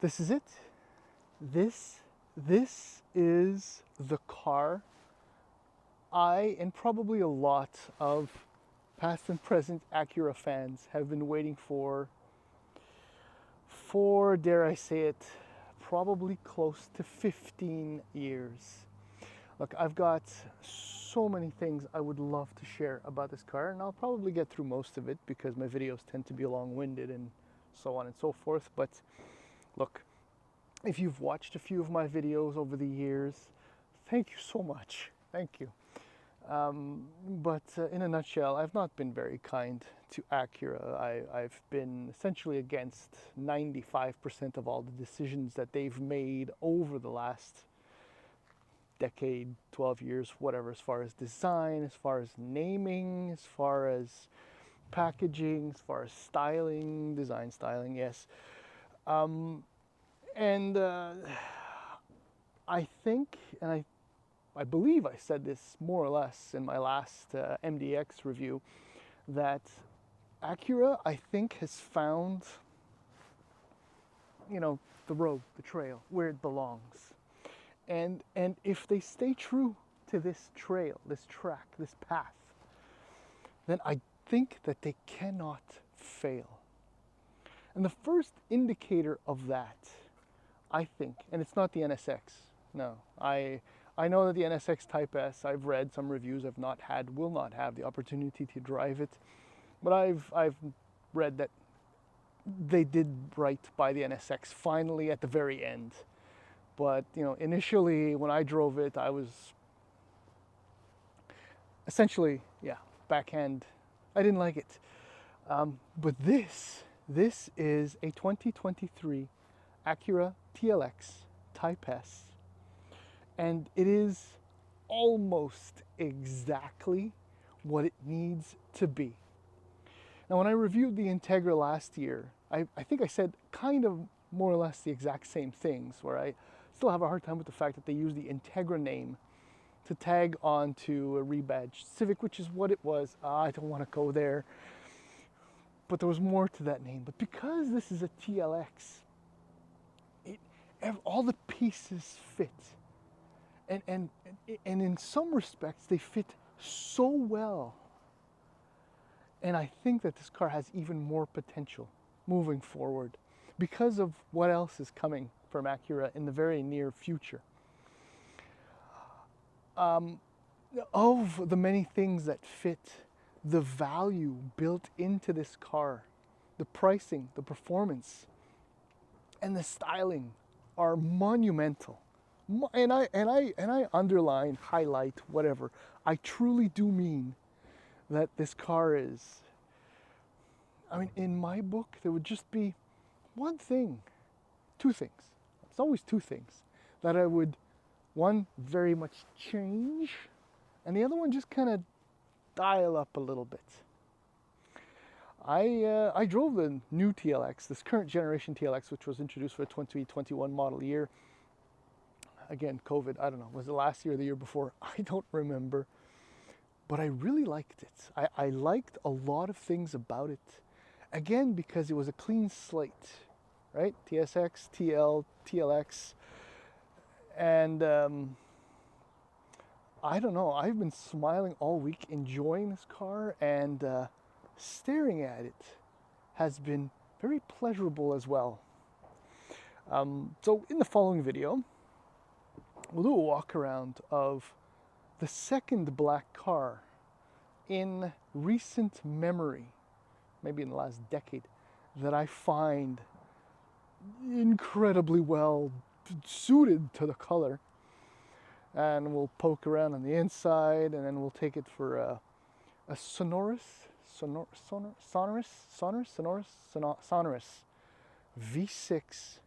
this is it. This is the car I and probably a lot of past and present Acura fans have been waiting for, dare I say it, probably close to 15 years. Look, I've got so many things I would love to share about this car, and I'll probably get through most of it because my videos tend to be long-winded and so on and so forth. But look, if you've watched a few of my videos over the years, thank you so much. Thank you. But in a nutshell, I've not been very kind to Acura. I've been essentially against 95% of all the decisions that they've made over the last decade, 12 years, whatever, as far as design, as far as naming, as far as packaging, as far as styling, design styling, yes. And I think, and I believe I said this more or less in my last MDX review, that Acura, I think, has found, the road, the trail, where it belongs. And if they stay true to this trail, this track, this path, then I think that they cannot fail. And the first indicator of that, I think, and it's not the NSX, no, I know that the NSX Type S, I've read some reviews, I've not had, will not have the opportunity to drive it, but I've read that they did right by the NSX finally at the very end. But initially when I drove it, I was essentially, backhand. I didn't like it. But this is a 2023 Acura TLX Type S. And it is almost exactly what it needs to be. Now, when I reviewed the Integra last year, I think I said kind of more or less the exact same things, where I still have a hard time with the fact that they use the Integra name to tag onto a rebadged Civic, which is what it was. I don't want to go there. But there was more to that name. But because this is a TLX, all the pieces fit. And in some respects, they fit so well. And I think that this car has even more potential moving forward because of what else is coming from Acura in the very near future. Of the many things that fit, the value built into this car, the pricing, the performance, and the styling are monumental. And I underline, highlight, whatever. I truly do mean that this car is, in my book, there would just be one thing, two things. It's always two things that I would, one, very much change, and the other one just kind of dial up a little bit. I drove the new TLX, this current generation TLX, which was introduced for the 2021 model year. Again, COVID, I don't know, was it last year or the year before? I don't remember. But I really liked it. I liked a lot of things about it. Again, because it was a clean slate, right? TSX, TL, TLX. And I don't know, I've been smiling all week, enjoying this car, and staring at it has been very pleasurable as well. So in the following video, we'll do a walk around of the second black car in recent memory, maybe in the last decade, that I find incredibly well suited to the color. And we'll poke around on the inside, and then we'll take it for a sonorous V6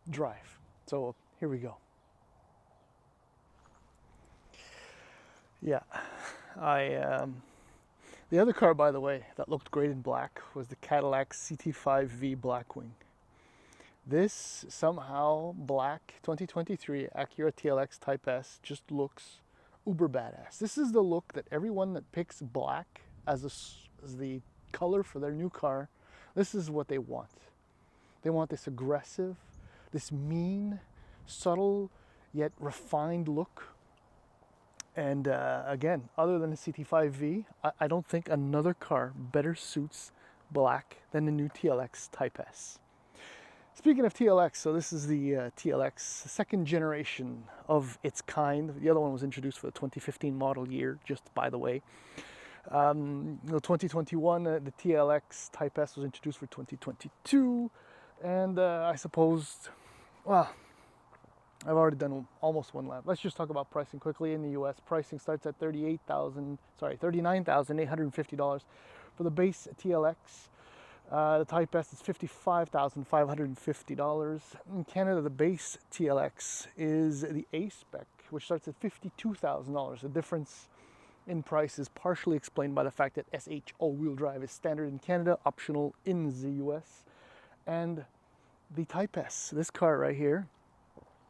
drive. So here we go. Yeah, the other car, by the way, that looked great in black was the Cadillac CT5V Blackwing. This somehow black 2023 Acura TLX Type S just looks uber badass. This is the look that everyone that picks black as the color for their new car, this is what they want. They want this aggressive, this mean, subtle, yet refined look. And again, other than the CT5V, I don't think another car better suits black than the new TLX Type S. Speaking of TLX, so this is the TLX second generation of its kind. The other one was introduced for the 2015 model year, just by the way. 2021, the TLX Type S was introduced for 2022. And I suppose, well, I've already done almost one lap. Let's just talk about pricing quickly. In the US, pricing starts at $39,850 for the base TLX. The Type S is $55,550. In Canada, the base TLX is the A spec, which starts at $52,000. The difference in price is partially explained by the fact that SH all-wheel drive is standard in Canada, optional in the US. And the Type S, this car right here,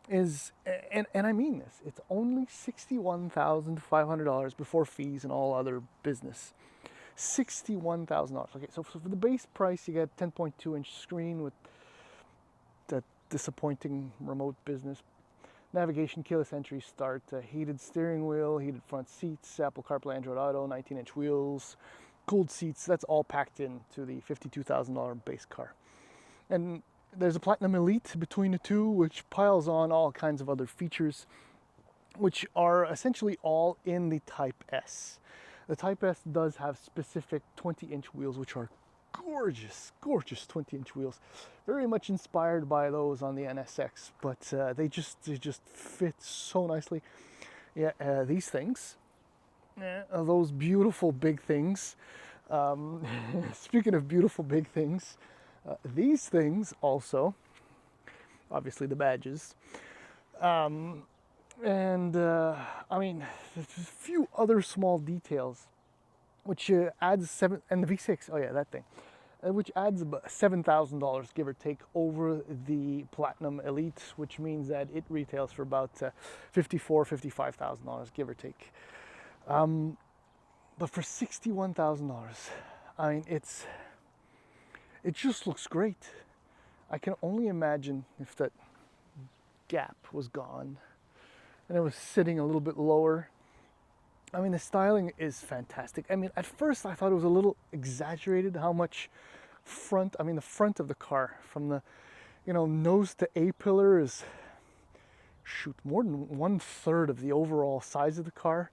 is, and I mean this, it's only $61,500 before fees and all other business. $61,000. Okay, so for the base price, you get 10.2-inch screen with that disappointing remote business. Navigation, keyless entry, start, heated steering wheel, heated front seats, Apple CarPlay, Android Auto, 19-inch wheels, cooled seats. That's all packed into the $52,000 base car. And there's a Platinum Elite between the two, which piles on all kinds of other features, which are essentially all in the Type S. The Type S does have specific 20-inch wheels, which are gorgeous, gorgeous 20-inch wheels. Very much inspired by those on the NSX, but they just fit so nicely. Yeah, these things, those beautiful big things. Speaking of beautiful big things, these things also, obviously the badges. And I mean, there's a few other small details, which adds and the V6, oh yeah, that thing, which adds about $7,000, give or take, over the Platinum Elite, which means that it retails for about $54,000, $55,000, give or take. But for $61,000, I mean, it just looks great. I can only imagine if that gap was gone and it was sitting a little bit lower. I mean, the styling is fantastic. I mean, at first I thought it was a little exaggerated how much the front of the car, from the, nose to A-pillar is, more than 1/3 of the overall size of the car.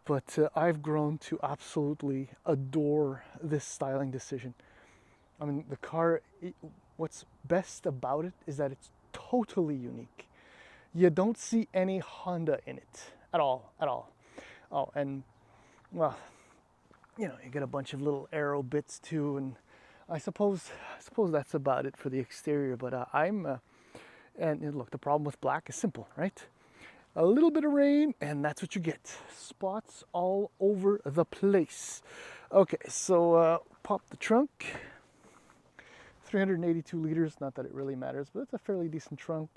But I've grown to absolutely adore this styling decision. I mean, the car, what's best about it is that it's totally unique. You don't see any Honda in it at all. Oh, and well, you get a bunch of little aero bits too, and I suppose that's about it for the exterior. But and look, the problem with black is simple, right? A little bit of rain, and that's what you get. Spots all over the place. Okay, so pop the trunk. 382 liters, not that it really matters, but it's a fairly decent trunk.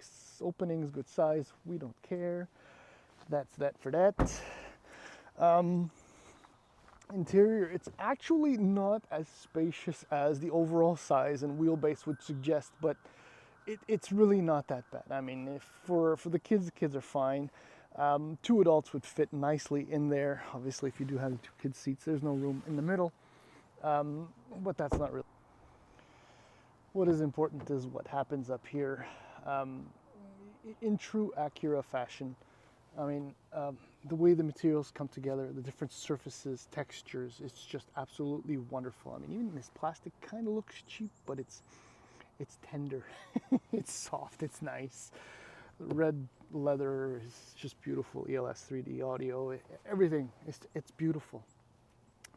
Opening's good size, we don't care. That's that for that. Interior, it's actually not as spacious as the overall size and wheelbase would suggest, but it's really not that bad. I mean, for the kids are fine. 2 adults would fit nicely in there. Obviously, if you do have 2 kids seats, there's no room in the middle, but that's not really. What is important is what happens up here. In true Acura fashion, I mean, the way the materials come together, the different surfaces, textures, it's just absolutely wonderful. I mean, even this plastic kind of looks cheap, but it's tender, it's soft, it's nice. Red leather is just beautiful. ELS 3D audio, everything, it's beautiful.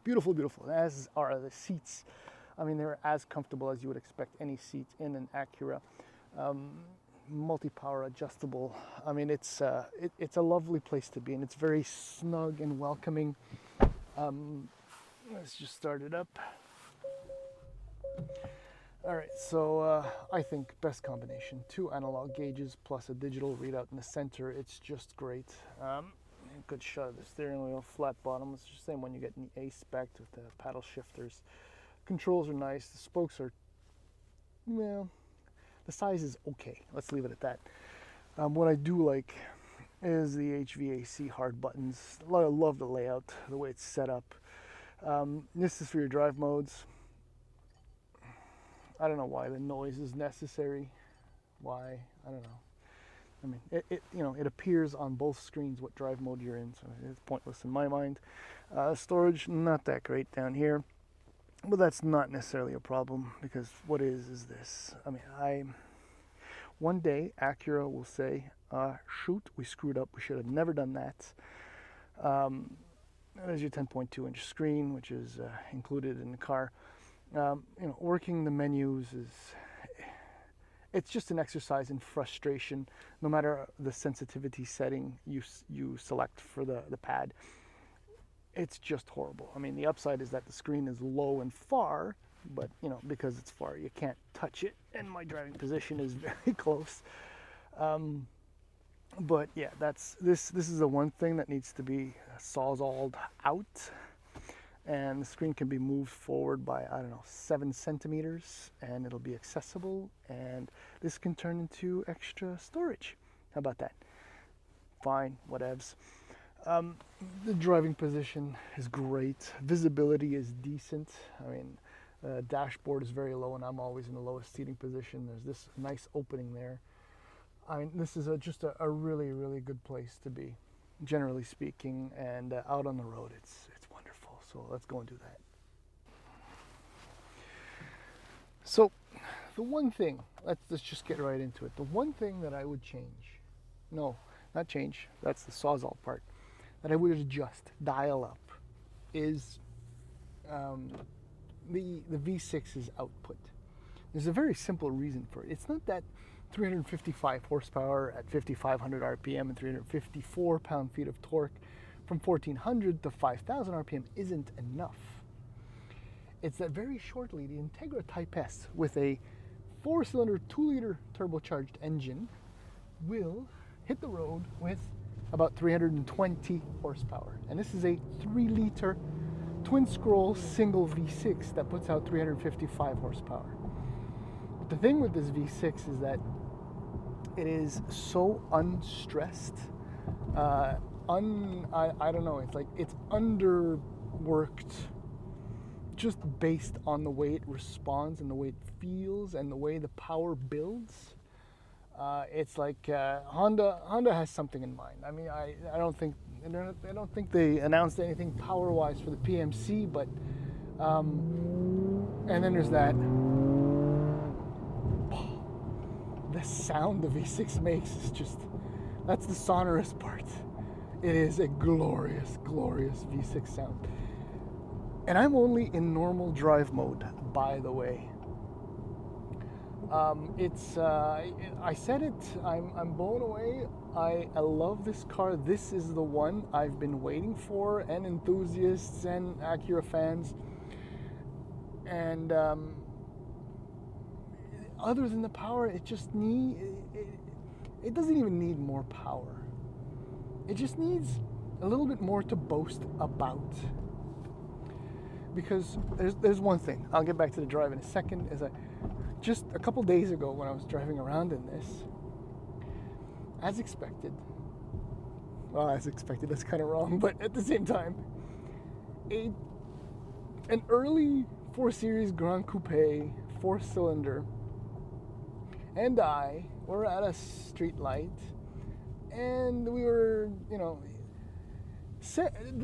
Beautiful, as are the seats. I mean, they're as comfortable as you would expect any seat in an Acura. Multi-power adjustable. I mean, it's a lovely place to be, and it's very snug and welcoming. Let's just start it up. All right, so I think best combination: 2 analog gauges plus a digital readout in the center. It's just great. Good shot of the steering wheel, flat bottom. It's the same one you get in the A spec with the paddle shifters. Controls are nice. The spokes are, well, the size is okay. Let's leave it at that. What I do like is the HVAC hard buttons. I love the layout, the way it's set up. This is for your drive modes. I don't know why the noise is necessary. Why? I don't know. I mean, it appears on both screens what drive mode you're in, so it's pointless in my mind. Storage, not that great down here, but that's not necessarily a problem, because what is this? I mean, one day Acura will say, shoot, we screwed up, we should have never done that. There's your 10.2 inch screen, which is included in the car. Working the menus it's just an exercise in frustration, no matter the sensitivity setting you select for the pad. It's just horrible. I mean, the upside is that the screen is low and far, but because it's far, you can't touch it, and my driving position is very close. But yeah, this is the one thing that needs to be sawzalled out, and the screen can be moved forward by, I don't know, 7 centimeters, and it'll be accessible, and this can turn into extra storage. How about that? Fine, whatevs. The driving position is great. Visibility is decent. I mean, the dashboard is very low, and I'm always in the lowest seating position. There's this nice opening there. I mean, this is just a really, really good place to be, generally speaking, and out on the road, it's wonderful. So let's go and do that. So the one thing, let's just get right into it. The one thing that I would change, no, not change, that's the sawzall part, that I would adjust, dial up, is the V6's output. There's a very simple reason for it. It's not that 355 horsepower at 5,500 RPM and 354 pound-feet of torque from 1,400 to 5,000 RPM isn't enough. It's that very shortly, the Acura Type S with a 4-cylinder, 2-liter turbocharged engine will hit the road with about 320 horsepower. And this is a 3-liter twin-scroll single V6 that puts out 355 horsepower. But the thing with this V6 is that it is so unstressed. I don't know, it's like it's underworked just based on the way it responds and the way it feels and the way the power builds. It's like Honda has something in mind. I mean, I don't think they announced anything power-wise for the PMC, but and then there's that. The sound the V6 makes is just, that's the sonorous part. It is a glorious, glorious V6 sound. And I'm only in normal drive mode, by the way. I said it, I'm blown away. I love this car. This is the one I've been waiting for, and enthusiasts and Acura fans. And other than the power, it doesn't even need more power. It just needs a little bit more to boast about. Because there's one thing, I'll get back to the drive in a second, is just a couple days ago when I was driving around in this, as expected, that's kind of wrong, but at the same time, an early 4 Series Grand Coupe 4-cylinder and I were at a street light, and we were, the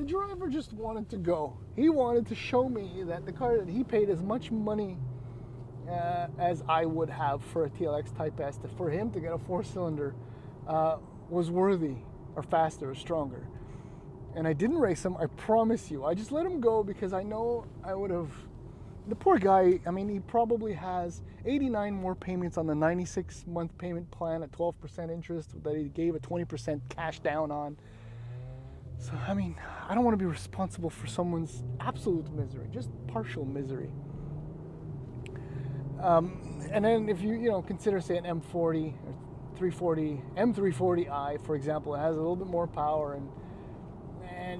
driver just wanted to go. He wanted to show me that the car that he paid as much money as I would have for a TLX Type S, that for him to get a 4-cylinder was worthy, or faster, or stronger. And I didn't race him, I promise you. I just let him go because I know I would have. The poor guy, I mean, he probably has 89 more payments on the 96-month payment plan at 12% interest that he gave a 20% cash down on. So, I mean, I don't want to be responsible for someone's absolute misery, just partial misery. And then if you consider, say, an M40 or 340, M340i, for example, it has a little bit more power, and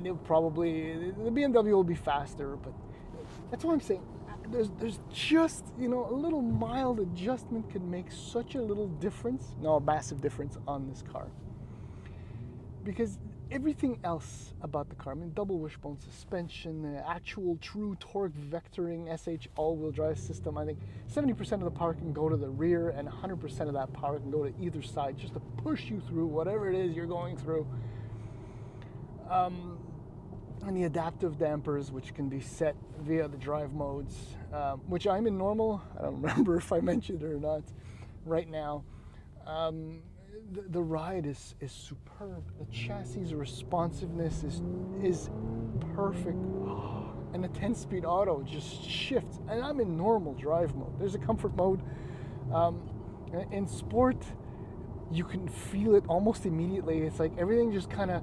the BMW will be faster, but that's what I'm saying. there's just, you know, a little mild adjustment could make such a little difference, no, a massive difference on this car. Because everything else about the car, I mean, double wishbone suspension, actual true torque vectoring SH all-wheel drive system. I think 70% of the power can go to the rear and 100% of that power can go to either side just to push you through whatever it is you're going through. And the adaptive dampers, which can be set via the drive modes, which I'm in normal. I don't remember if I mentioned it or not right now. The ride is superb. The chassis responsiveness is perfect. And the 10-speed auto just shifts. And I'm in normal drive mode. There's a comfort mode. In sport, you can feel it almost immediately. It's like everything just kind of,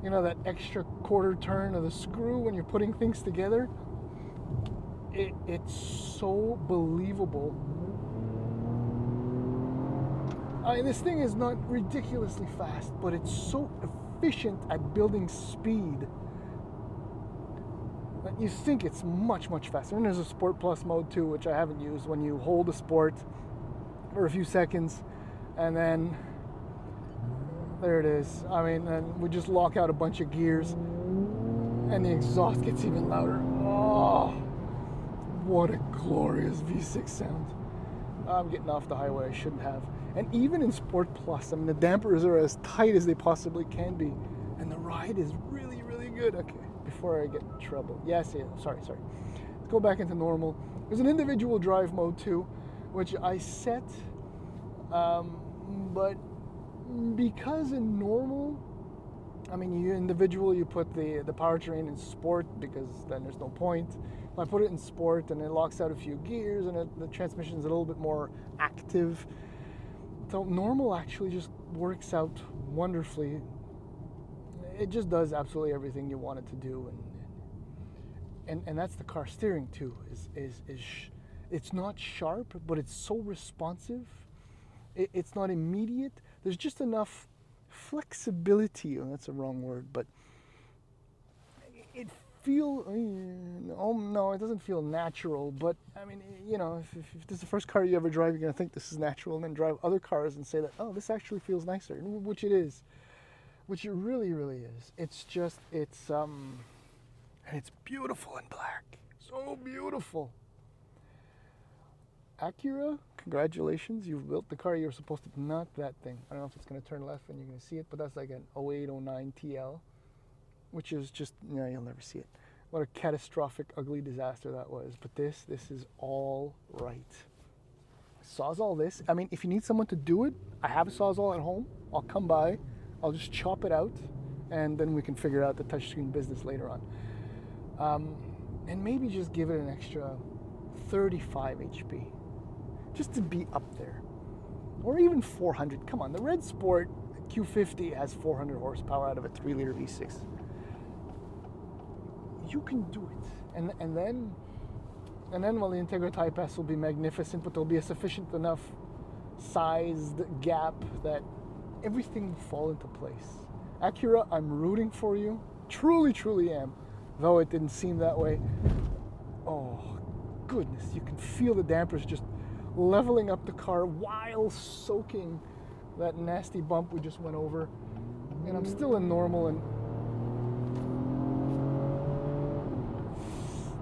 you know, that extra quarter turn of the screw when you're putting things together. It's so believable. This thing is not ridiculously fast, but it's so efficient at building speed that you think it's much, much faster. And there's a Sport Plus mode too, which I haven't used, when you hold the Sport for a few seconds and then there it is. I mean, and we just lock out a bunch of gears and the exhaust gets even louder. Oh, what a glorious V6 sound. I'm getting off the highway, I shouldn't have. And even in Sport Plus, I mean, the dampers are as tight as they possibly can be. And the ride is really, really good. Okay, before I get in trouble. Yes, sorry. Let's go back into normal. There's an individual drive mode too, which I set, but because in normal, I mean, you put the powertrain in sport because then there's no point. If I put it in sport and it locks out a few gears and the transmission's a little bit more active. So normal actually just works out wonderfully. It just does absolutely everything you want it to do, and that's the car steering too. It's not sharp, but it's so responsive. It's not immediate. There's just enough flexibility. Oh, that's a wrong word, but it feels. Oh no, it doesn't feel natural. But I mean, you know, if this is the first car you ever drive, you're gonna think this is natural, and then drive other cars and say that, oh, this actually feels nicer, which it is, which it really, really is. It's just, and it's beautiful in black, so beautiful. Acura, congratulations, you've built the car you were supposed to. Not that thing. I don't know if it's going to turn left and you're going to see it, but that's like an 08, 09 TL, which is just, no, you'll never see it. What a catastrophic, ugly disaster that was. But this is all right. Sawzall this. I mean, if you need someone to do it, I have a Sawzall at home. I'll come by, I'll just chop it out, and then we can figure out the touchscreen business later on. And maybe just give it an extra 35 HP. Just to be up there. Or even 400. Come on, the Red Sport Q50 has 400 horsepower out of a 3-liter V6. You can do it. And then, well, the Integra Type S will be magnificent, but there'll be a sufficient enough sized gap that everything will fall into place. Acura, I'm rooting for you. Truly, truly am. Though it didn't seem that way. Oh, goodness. You can feel the dampers just leveling up the car while soaking that nasty bump we just went over. And I'm still in normal, and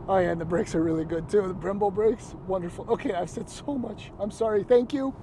oh yeah, and the brakes are really good too. The Brembo brakes, wonderful. Okay, I've said so much. I'm sorry. Thank you.